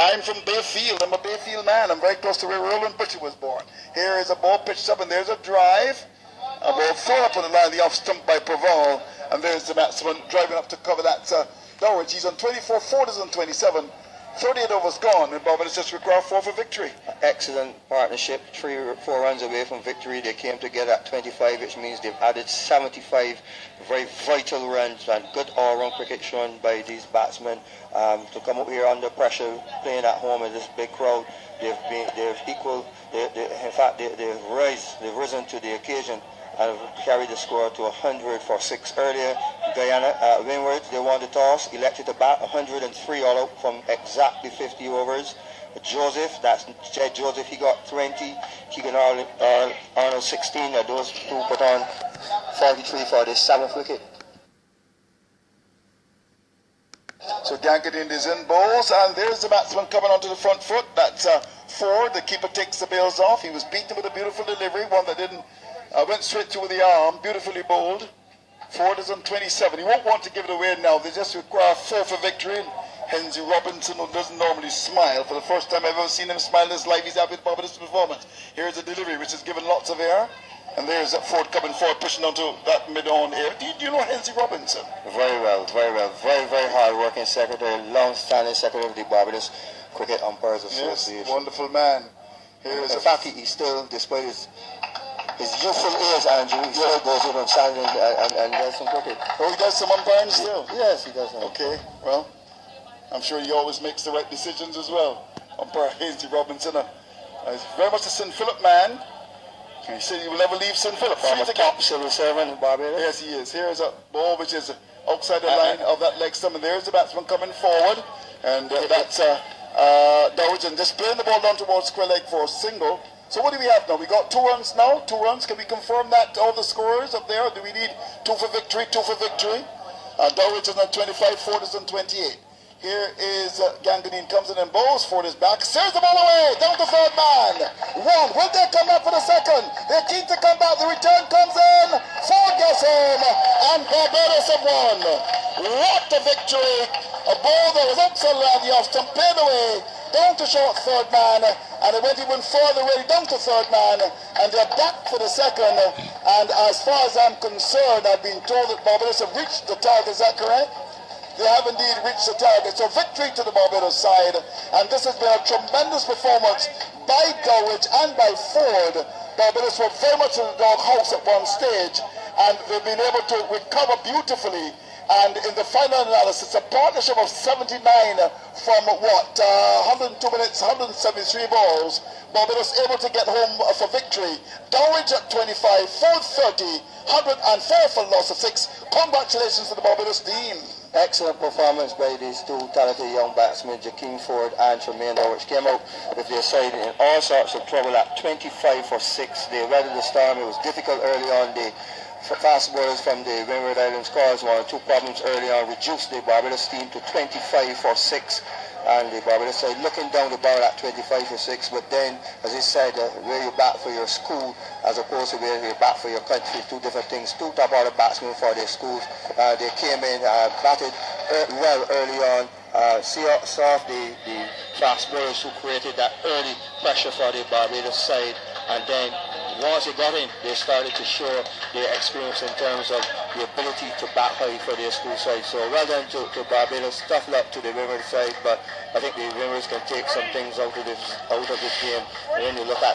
I'm from Bayfield. I'm a Bayfield man. I'm very close to where Roland Butcher was born. Here is a ball pitched up, and there's a drive. A ball thrown up on the line, the off stump by Proval, and there's the batsman driving up to cover that. Dowrich, he's on 24, Forde is on 27. 38 overs gone, and Barbados just require 4 for victory. Excellent partnership, 3 or 4 runs away from victory. They came together at 25, which means they've added 75 very vital runs, and good all-round cricket shown by these batsmen. To come up here under pressure, playing at home with this big crowd, they've risen to the occasion and carried the score to 100 for 6 earlier. Guyana, Windward, they won the toss, elected to bat 103 all out from exactly 50 overs. Joseph, that's Jed Joseph, he got 20. Keegan Arnold 16. Those two put on 43 for the 7th wicket. So Gangadin is in bowls, and there's the batsman coming onto the front foot. That's Forde. The keeper takes the bails off. He was beaten with a beautiful delivery, one that didn't went straight through the arm, beautifully bowled. Forde is on 27. He won't want to give it away now. They just require 4 for victory. Henry Robinson, who doesn't normally smile, for the first time I've ever seen him smile in his life, he's happy with Barbados' performance. Here's a delivery which has given lots of air. And there's that Forde coming forward, pushing onto that mid-on air. Do you know Henry Robinson? Very well, very well. Very, very hard-working secretary, long-standing secretary of the Barbados Cricket Umpires Association. Yes, wonderful man. In fact, he still, despite his youthful age, Andrew, he still goes in on Saturday and does some cricket. Oh, he does some umpiring still? Yes, he does. Okay, well, I'm sure he always makes the right decisions as well. Umpire Henry Robinson, is very much a St. Philip man. He said he will never leave St. Philip. From a top civil servant in Barbados. Yes, he is. Here is a ball which is outside the line of that leg stump, and there's the batsman coming forward, and that's Dowrich, and just playing the ball down towards square leg for a single. So what do we have now? We got 2 runs now. 2 runs. Can we confirm that all the scorers up there? Do we need 2 for victory? 2 for victory. Dowrich is on 25. Forde is on 28. Here is Gangadin comes in and bowls. Forde is back. Serves the ball away. Down to 3rd man. 1. Will they come back for the 2nd? They're keen to come back. The return comes in. Forde gets home. And Barbados have won. What a victory. A ball that was outside around the off stump, played away. Down to short 3rd man. And it went even further away down to 3rd man. And they're back for the 2nd. And as far as I'm concerned, I've been told that Barbados have reached the target. Is that correct? They have indeed reached the target. So victory to the Barbados side. And this has been a tremendous performance by Dowrich and by Forde. Barbados were very much in the doghouse at one stage. And they've been able to recover beautifully. And in the final analysis, a partnership of 79 from 102 minutes, 173 balls. Barbados able to get home for victory. Dowrich at 25, Forde 30, 104 for loss of 6. Congratulations to the Barbados team. Excellent performance by these 2 talented young batsmen, Jakeem Forde and Tremayne, which came out with their side in all sorts of trouble at 25 for 6. They weathered the storm. It was difficult early on. The fast bowlers from the Windward Islands caused 1 or 2 problems early on, reduced the Barbados team to 25 for 6. And the Barbados side looking down the barrel at 25 for 6, but then, as I said, where you bat for your school as opposed to where you bat for your country, 2 different things. 2 top-order batsmen for their schools. They came in, batted well early on, saw off the fast bowlers who created that early pressure for the Barbados side, and then once they got in, they started to show their experience in terms of the ability to bat high for their school side. So well done to Barbados. Tough luck to the Windward side, but I think the Windwards can take some things out of this game when you look at